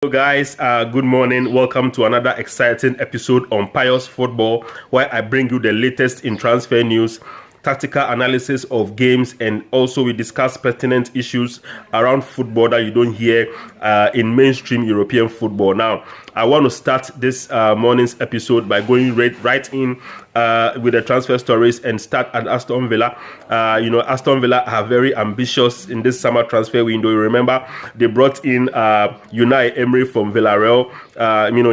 Hello guys, good morning. Welcome to another exciting episode on Pious Football, where I bring you the latest in transfer news, tactical analysis of games, and also we discuss pertinent issues around football that you don't hear in mainstream European football. Now, I want to start this morning's episode by going right in with the transfer stories and start at Aston Villa. Aston Villa are very ambitious in this summer transfer window. You remember they brought in Unai Emery from Villarreal.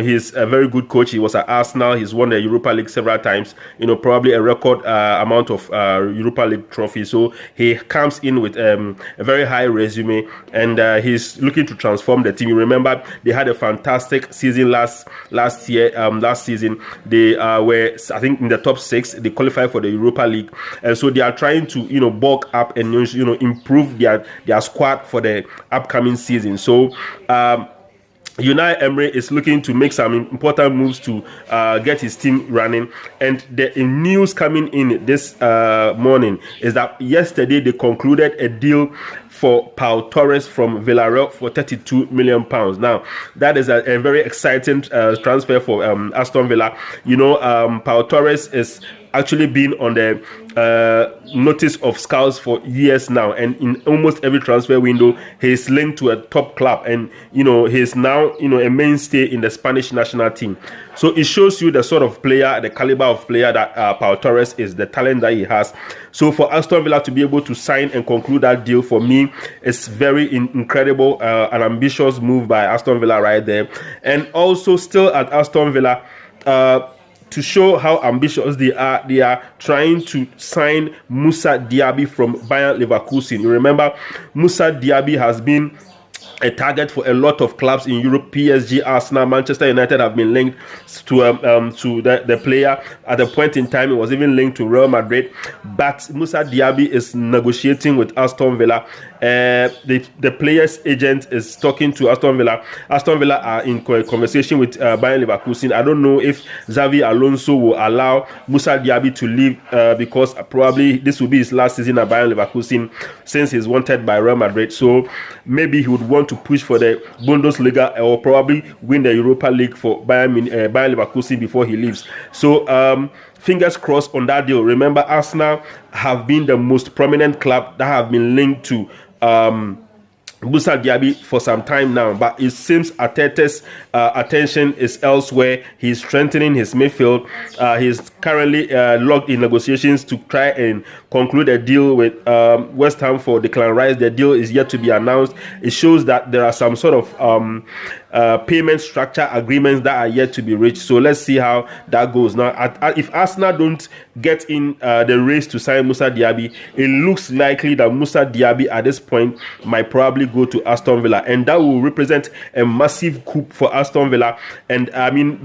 He's a very good coach. He was at Arsenal. He's won the Europa League several times. Probably a record amount of Europa League trophies. So he comes in with a very high resume, and he's looking to transform the team. You remember they had a fantastic season last season. They were, I think, in the top 6. They qualified for the Europa League, and so they are trying to bulk up and improve their squad for the upcoming season. So Unai Emery is looking to make some important moves to get his team running. And the news coming in this morning is that yesterday they concluded a deal for Pau Torres from Villarreal for £32 million. Now, that is a very exciting transfer for Aston Villa. Pau Torres is actually been on the notice of scouts for years now, and in almost every transfer window he's linked to a top club, and he's now a mainstay in the Spanish national team. So it shows you the sort of player, the caliber of player that Pau Torres is, the talent that he has. So for Aston Villa to be able to sign and conclude that deal, for me, it's very incredible, an ambitious move by Aston Villa right there. And also still at Aston Villa, to show how ambitious they are trying to sign Moussa Diaby from Bayern Leverkusen. You remember, Moussa Diaby has been a target for a lot of clubs in Europe. PSG, Arsenal, Manchester United have been linked to the player. At a point in time, it was even linked to Real Madrid. But Moussa Diaby is negotiating with Aston Villa. The player's agent is talking to Aston Villa. Aston Villa are in conversation with Bayern Leverkusen. I don't know if Xavi Alonso will allow Moussa Diaby to leave because probably this will be his last season at Bayern Leverkusen, since he's wanted by Real Madrid. So maybe he would want to push for the Bundesliga or probably win the Europa League for Bayern Leverkusen before he leaves. So fingers crossed on that deal. Remember, Arsenal have been the most prominent club that have been linked to Moussa Diaby for some time now, but it seems Arteta's attention is elsewhere. He's strengthening his midfield. He's currently locked in negotiations to try and conclude a deal with West Ham for Declan Rice. The deal is yet to be announced. It shows that there are some sort of payment structure agreements that are yet to be reached. So let's see how that goes. Now, if Arsenal don't get in the race to sign Moussa Diaby, it looks likely that Moussa Diaby at this point might probably go to Aston Villa, and that will represent a massive coup for Aston Villa. And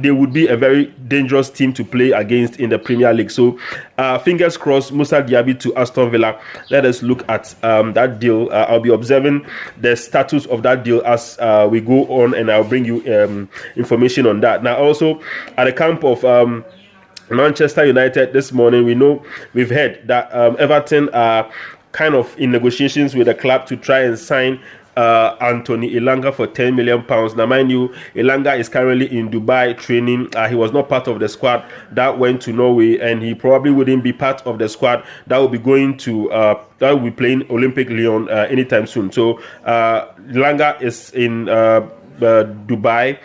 they would be a very dangerous team to play against in the Premier League. So fingers crossed, Moussa Diaby to Aston Villa. Let us look at that deal. I'll be observing the status of that deal as we go on, and I'll bring you information on that. Now, also at the camp of Manchester United this morning, we've heard that Everton are kind of in negotiations with the club to try and sign Anthony Elanga for £10 million. Now, mind you, Elanga is currently in Dubai training. He was not part of the squad that went to Norway, and he probably wouldn't be part of the squad that will be going to that will be playing Olympic Lyon anytime soon. So Elanga is in Dubai.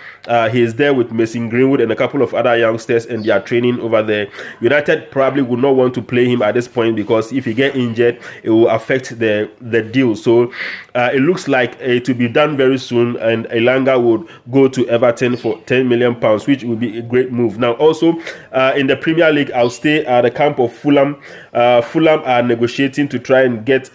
He is there with Mason Greenwood and a couple of other youngsters, and they are training over there. United probably would not want to play him at this point because if he get injured, it will affect the deal. So it looks like it will be done very soon, and Elanga would go to Everton for £10 million, which would be a great move. Now, also in the Premier League, I'll stay at the camp of Fulham. Fulham are negotiating to try and get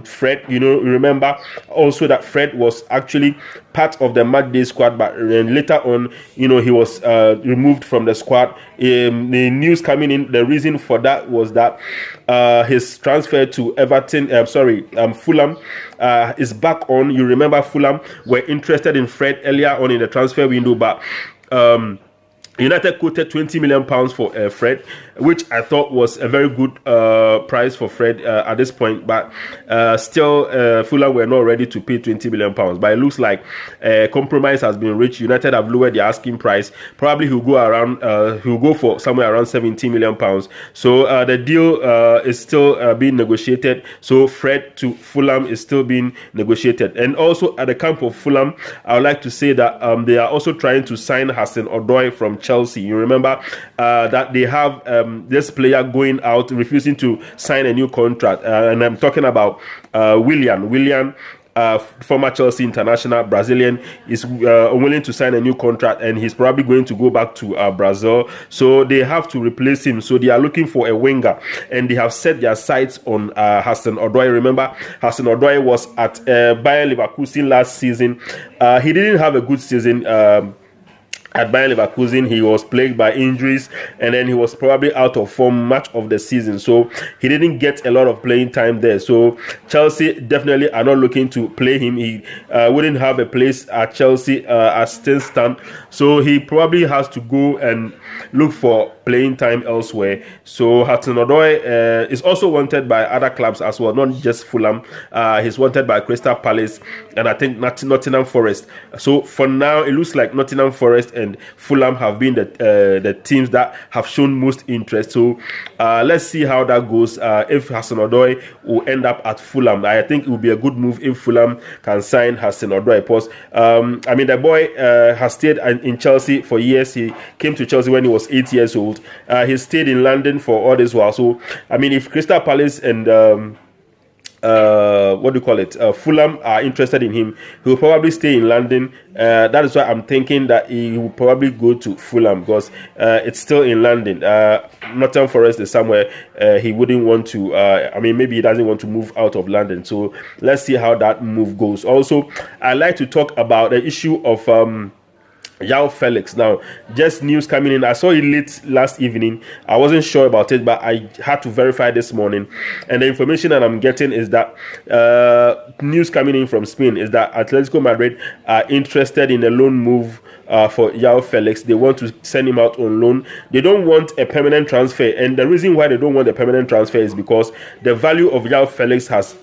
Fred. Remember also that Fred was actually part of the match day squad, but later on, he was removed from the squad. The news coming in, the reason for that was that his transfer to Fulham is back on. You remember Fulham were interested in Fred earlier on in the transfer window, but United quoted £20 million for Fred, which I thought was a very good price for Fred at this point. But still, Fulham were not ready to pay £20 million. But it looks like compromise has been reached. United have lowered the asking price. Probably he'll go for somewhere around £17 million. So the deal is still being negotiated. So Fred to Fulham is still being negotiated. And also at the camp of Fulham, I would like to say that they are also trying to sign Hudson-Odoi from Chelsea. You remember that they have this player going out, refusing to sign a new contract. And I'm talking about Willian, former Chelsea international, Brazilian, is willing to sign a new contract, and he's probably going to go back to Brazil. So they have to replace him. So they are looking for a winger, and they have set their sights on Hudson-Odoi. Remember, Hudson-Odoi was at Bayer Leverkusen last season. He didn't have a good season. At Bayer Leverkusen, he was plagued by injuries, and then he was probably out of form much of the season. So he didn't get a lot of playing time there. So Chelsea definitely are not looking to play him. He wouldn't have a place at Chelsea as things stand. So he probably has to go and look for playing time elsewhere. So Hudson-Odoi is also wanted by other clubs as well, not just Fulham. He's wanted by Crystal Palace and I think Nottingham Forest. So for now, it looks like Nottingham Forest and Fulham have been the teams that have shown most interest. So let's see how that goes. If Hudson-Odoi will end up at Fulham, I think it will be a good move if Fulham can sign Hudson-Odoi. Because I mean, the boy has stayed in Chelsea for years. He came to Chelsea when he was 8 years old. He stayed in London for all this while. So I mean, if Crystal Palace and Fulham are interested in him, he will probably stay in London. That is why I'm thinking that he will probably go to Fulham, because it's still in London. Nottingham Forest is somewhere he wouldn't want to. Maybe he doesn't want to move out of London. So let's see how that move goes. Also, I like to talk about the issue of Joao Felix. Now, just news coming in. I saw it late last evening. I wasn't sure about it, but I had to verify this morning. And the information that I'm getting is that news coming in from Spain is that Atletico Madrid are interested in a loan move for Joao Felix. They want to send him out on loan. They don't want a permanent transfer. And the reason why they don't want a permanent transfer is because the value of Joao Felix has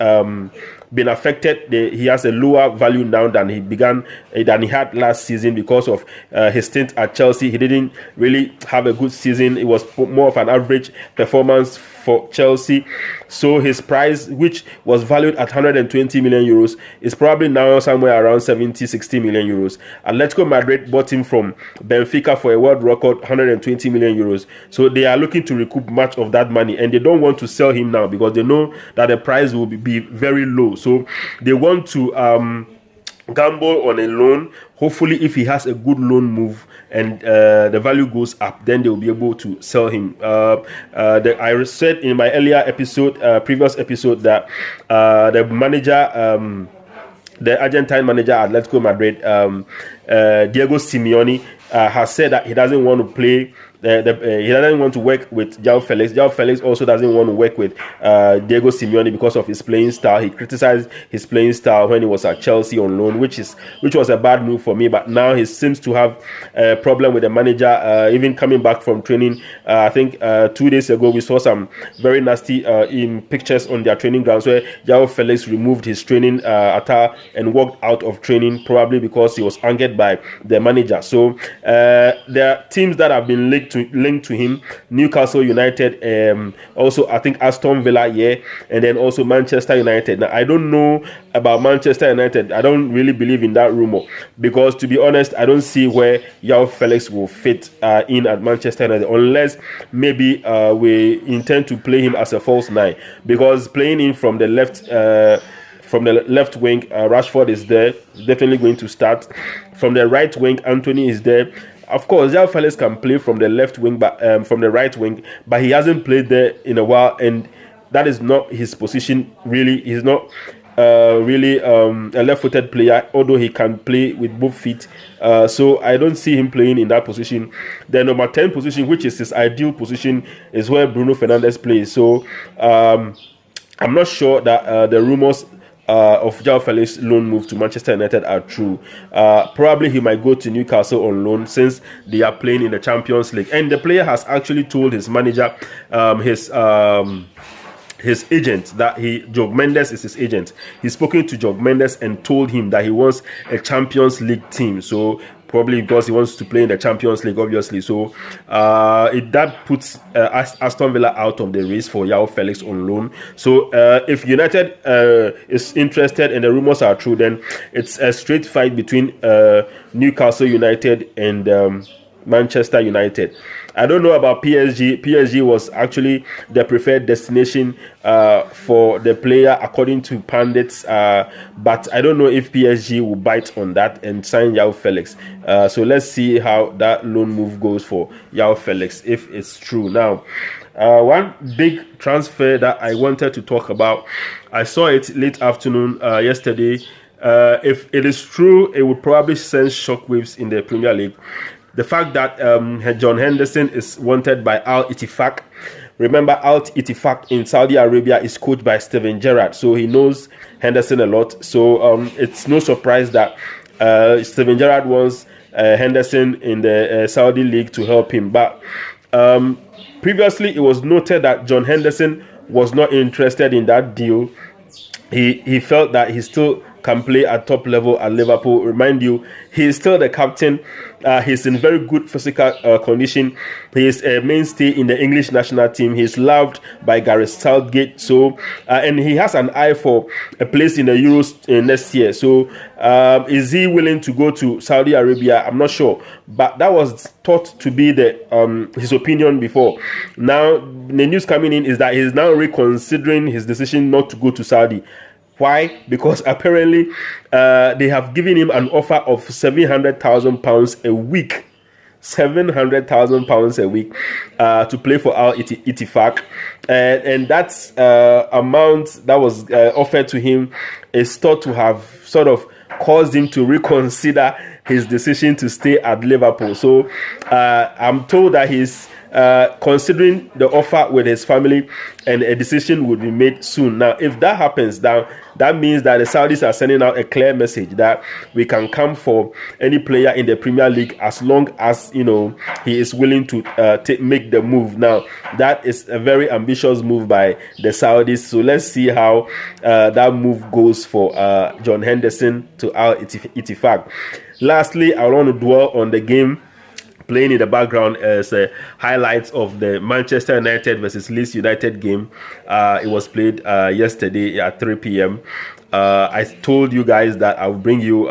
been affected. He has a lower value now than he had last season because of his stint at Chelsea. He didn't really have a good season. It was more of an average performance for Chelsea. So his price, which was valued at 120 million euros, is probably now somewhere around 60 million euros. Atletico Madrid bought him from Benfica for a world record 120 million euros. So they are looking to recoup much of that money, and they don't want to sell him now because they know that the price will be very low. So they want to gamble on a loan. Hopefully, if he has a good loan move and the value goes up, then they will be able to sell him. I said in my previous episode, that the manager, the Argentine manager at Atletico Madrid, Diego Simeone, has said that he doesn't want to play. He doesn't want to work with Joao Felix. Joao Felix also doesn't want to work with Diego Simeone because of his playing style. He criticized his playing style when he was at Chelsea on loan, which was a bad move for me. But now he seems to have a problem with the manager. Even coming back from training, I think 2 days ago we saw some very nasty in pictures on their training grounds where Joao Felix removed his training attire and walked out of training, probably because he was angered by the manager. So there are teams that have been linked to him: Newcastle United, also I think Aston Villa, and then also Manchester United. Now I don't know about Manchester United. I don't really believe in that rumor because, to be honest, I don't see where Joao Felix will fit in at Manchester United, unless maybe we intend to play him as a false nine, because playing him from the left wing, Rashford is there, definitely going to start. From the right wing, Anthony is there. Of course, Joao Felix can play from the left wing, but from the right wing, but he hasn't played there in a while, and that is not his position. Really, he's not really a left-footed player, although he can play with both feet. So I don't see him playing in that position. The number 10 position, which is his ideal position, is where Bruno Fernandes plays. So I'm not sure that the rumors of Joao Felix loan move to Manchester United are true. Probably he might go to Newcastle on loan since they are playing in the Champions League. And the player has actually told his manager, his agent, that Joao Mendes is his agent. He's spoken to Joao Mendes and told him that he wants a Champions League team. So probably because he wants to play in the Champions League, obviously. So that puts Aston Villa out of the race for Joao Felix on loan. So if United is interested and the rumors are true, then it's a straight fight between Newcastle United and Manchester United. I don't know about PSG. PSG was actually the preferred destination for the player according to pundits, but I don't know if PSG will bite on that and sign Joao Felix. So let's see how that loan move goes for Joao Felix if it's true. Now, one big transfer that I wanted to talk about, I saw it late afternoon yesterday. If it is true, it would probably send shockwaves in the Premier League. The fact that John Henderson is wanted by Al Ittifaq. Remember, Al Ittifaq in Saudi Arabia is coached by Steven Gerrard, so he knows Henderson a lot. So it's no surprise that Steven Gerrard wants Henderson in the Saudi league to help him. But previously, it was noted that John Henderson was not interested in that deal. He felt that he still can play at top level at Liverpool. Remind you, he is still the captain. He's in very good physical condition. He is a mainstay in the English national team. He's loved by Gareth Southgate. So, and he has an eye for a place in the Euros next year. So, is he willing to go to Saudi Arabia? I'm not sure, but that was thought to be the his opinion before. Now, the news coming in is that he's now reconsidering his decision not to go to Saudi. Why? Because apparently they have given him an offer of £700,000 a week. £700,000 a week to play for Al Ittifaq. And that amount that was offered to him is thought to have sort of caused him to reconsider his decision to stay at Liverpool. So I'm told that he's considering the offer with his family, and a decision would be made soon. Now, if that happens, that means that the Saudis are sending out a clear message that we can come for any player in the Premier League as long as he is willing to make the move. Now, that is a very ambitious move by the Saudis. So let's see how that move goes for John Henderson to Al Ittifaq. Lastly, I want to dwell on the game playing in the background as highlights of the Manchester United versus Leeds United game. It was played yesterday at 3 p.m. I told you guys that I will bring you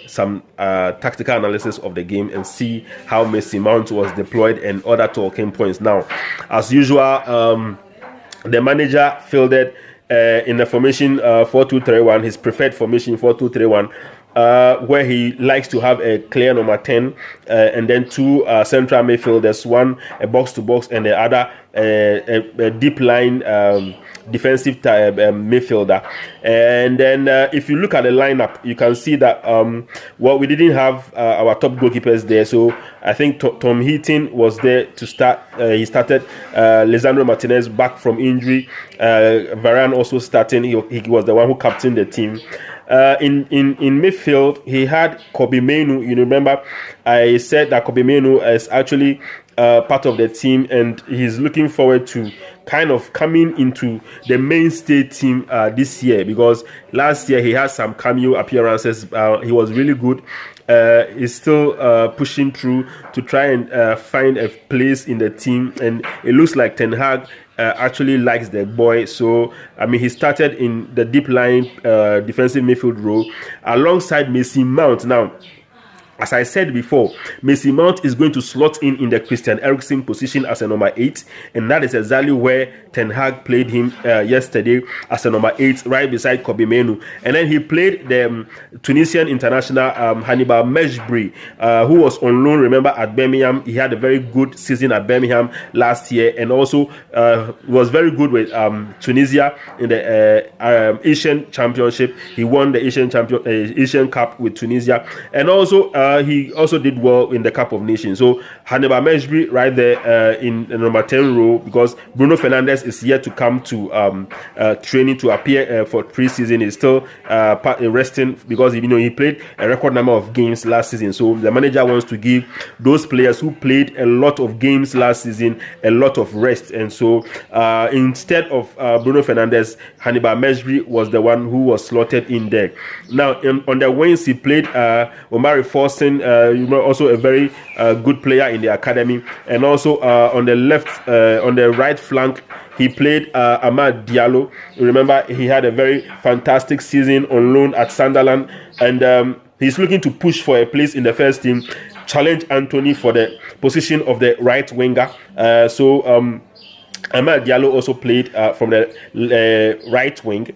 some tactical analysis of the game and see how Mason Mount was deployed and other talking points. Now, as usual, the manager fielded in the formation 4-2-3-1, his preferred formation 4-2-3-1. Where he likes to have a clear number 10 and then two central midfielders, one a box-to-box and the other a deep line defensive midfielder. And then if you look at the lineup, you can see that we didn't have our top goalkeepers there. So I think Tom Heaton was there to start. He started. Lisandro Martinez back from injury. Varane also starting. He was the one who captained the team. In midfield, he had Kobbie Mainoo. You remember, I said that Kobbie Mainoo is actually part of the team, and he's looking forward to kind of coming into the mainstay team this year, because last year he had some cameo appearances. He was really good. He's still pushing through to try and find a place in the team, and it looks like Ten Hag actually likes the boy. So I mean, he started in the deep line defensive midfield role alongside Mason Mount. Now, as I said before, Mason Mount is going to slot in the Christian Eriksen position as a number 8, and that is exactly where Ten Hag played him yesterday as a number 8, right beside Kobbie Mainoo. And then he played the Tunisian international Hannibal Mejbri, who was on loan, remember, at Birmingham. He had a very good season at Birmingham last year, and also was very good with Tunisia in the Asian Championship. He won the Asian Cup with Tunisia, and also he also did well in the Cup of Nations. So Hannibal Mejbri right there in the number 10 role, because Bruno Fernandes is yet to come to training to appear for pre-season. He's still resting because he played a record number of games last season. So the manager wants to give those players who played a lot of games last season a lot of rest, and so instead of Bruno Fernandes, Hannibal Mejbri was the one who was slotted in there. Now on the wings, he played Omari Forson, also a very good player in the academy, and also on the left, on the right flank, he played Amad Diallo. You remember, he had a very fantastic season on loan at Sunderland, and he's looking to push for a place in the first team, challenge Anthony for the position of the right winger. Amad Diallo also played from the right wing,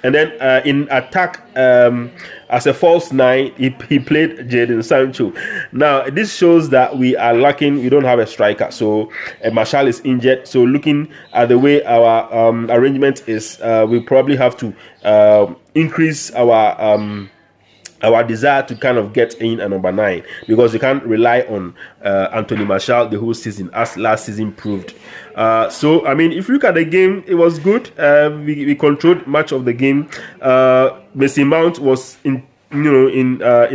and then in attack, as a false nine, he played Jadon Sancho. Now this shows that we are lacking. We don't have a striker, so Martial is injured. So looking at the way our arrangement is, we probably have to increase our desire to kind of get in a number 9, because you can't rely on Anthony Martial the whole season, as last season proved. So I mean, if you look at the game, it was good. We controlled much of the game. Mason Mount was in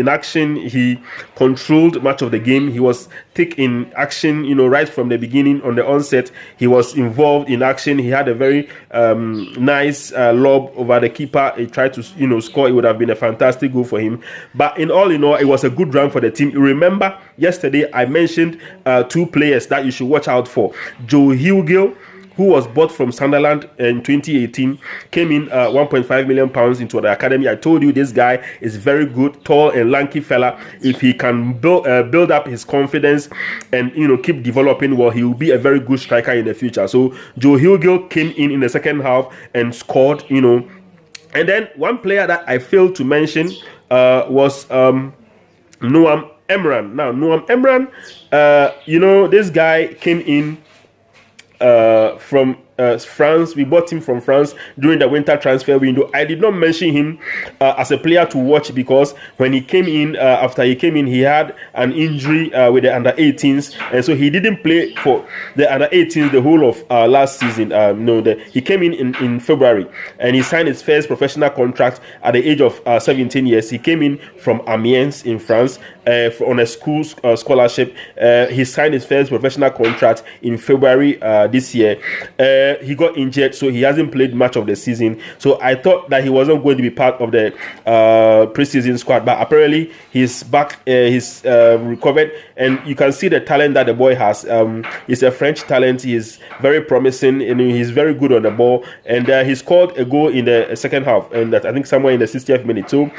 action. He controlled much of the game. He was thick in action, right from the beginning. On the onset, he was involved in action. He had a very nice lob over the keeper. He tried to score. It would have been a fantastic goal for him. But in all, it was a good run for the team. You remember yesterday I mentioned 2 players that you should watch out for. Joao, who was bought from Sunderland in 2018, came in 1.5 million pounds into the academy. I told you this guy is very good, tall and lanky fella. If he can build up his confidence and keep developing, well, he will be a very good striker in the future. So Joao came in the second half and scored. And then one player that I failed to mention was Noam Emran. Now Noam Emran, this guy came in from France. We bought him from France during the winter transfer window. I did not mention him as a player to watch, because when he came in, after he came in, he had an injury with the under 18s, and so he didn't play for the under 18s the whole of last season. He came in February, and he signed his first professional contract at the age of 17 years. He came in from Amiens in France on a school scholarship. He signed his first professional contract in February this year. He got injured, so he hasn't played much of the season. So I thought that he wasn't going to be part of the preseason squad, but apparently he's back. He's recovered, and you can see the talent that the boy has. He's a French talent. He's very promising, and he's very good on the ball. And he scored a goal in the second half, and that I think somewhere in the 60th minute. So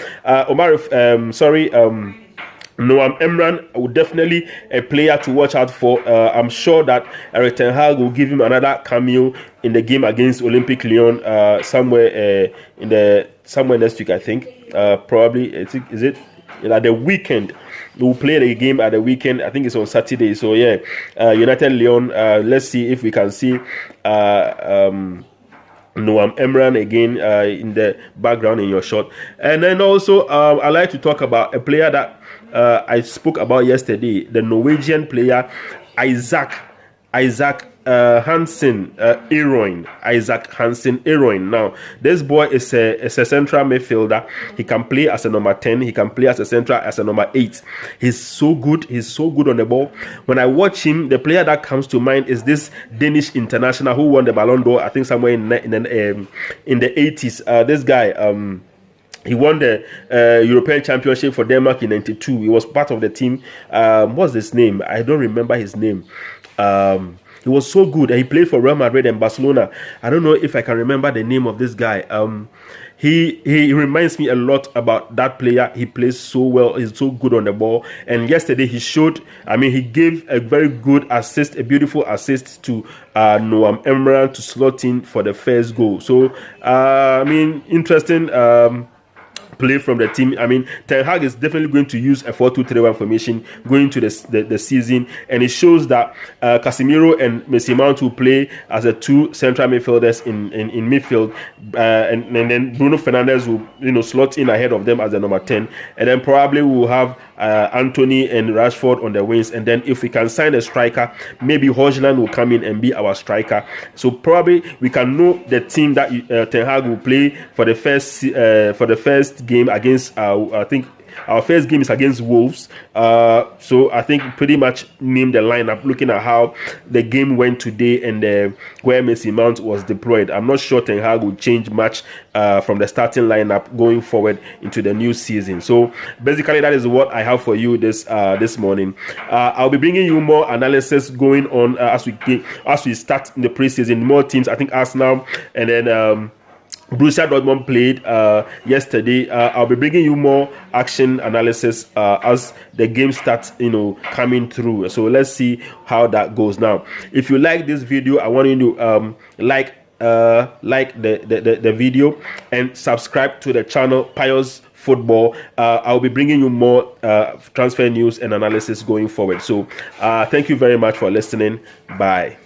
Noam Emran would definitely a player to watch out for. I'm sure that Erik ten Hag will give him another cameo in the game against Olympique Lyon somewhere next week. I think probably is it at the weekend. We'll play the game at the weekend. I think it's on Saturday. So yeah, United Lyon. Let's see if we can see Noam Emran again in the background in your shot. And then also I like to talk about a player that I spoke about yesterday, the Norwegian player Isaac Hansen Aroyn. Now, this boy is a central midfielder. He can play as a number 10. He can play as a central, as a number 8. He's so good. He's so good on the ball. When I watch him, the player that comes to mind is this Danish international who won the Ballon d'Or, I think somewhere in the 80s. This guy, he won the European Championship for Denmark in '92. He was part of the team. What's his name? I don't remember his name. He was so good. He played for Real Madrid and Barcelona. I don't know if I can remember the name of this guy. He reminds me a lot about that player. He plays so well. He's so good on the ball. And yesterday he showed, he gave a very good assist, a beautiful assist to Noam Emran to slot in for the first goal. So, interesting play from the team. I mean, Ten Hag is definitely going to use a 4-2-3-1 formation going to the season, and it shows that Casemiro and Mason Mount will play as the two central midfielders in midfield, and then Bruno Fernandes will slot in ahead of them as the number 10, and then probably we will have Anthony and Rashford on the wings, and then if we can sign a striker, maybe Højlund will come in and be our striker. So probably we can know the team that Ten Hag will play for the first game against I think our first game is against Wolves. So I think pretty much name the lineup looking at how the game went today and where Mason Mount was deployed. I'm not sure Ten Hag will change much from the starting lineup going forward into the new season. So basically that is what I have for you this morning. I'll be bringing you more analysis going on as we start in the preseason. More teams, I think Arsenal, and then Borussia Dortmund played yesterday. I'll be bringing you more action analysis as the game starts, coming through. So let's see how that goes. Now, if you like this video, I want you to like the video and subscribe to the channel Pious Football. I'll be bringing you more transfer news and analysis going forward. So thank you very much for listening. Bye.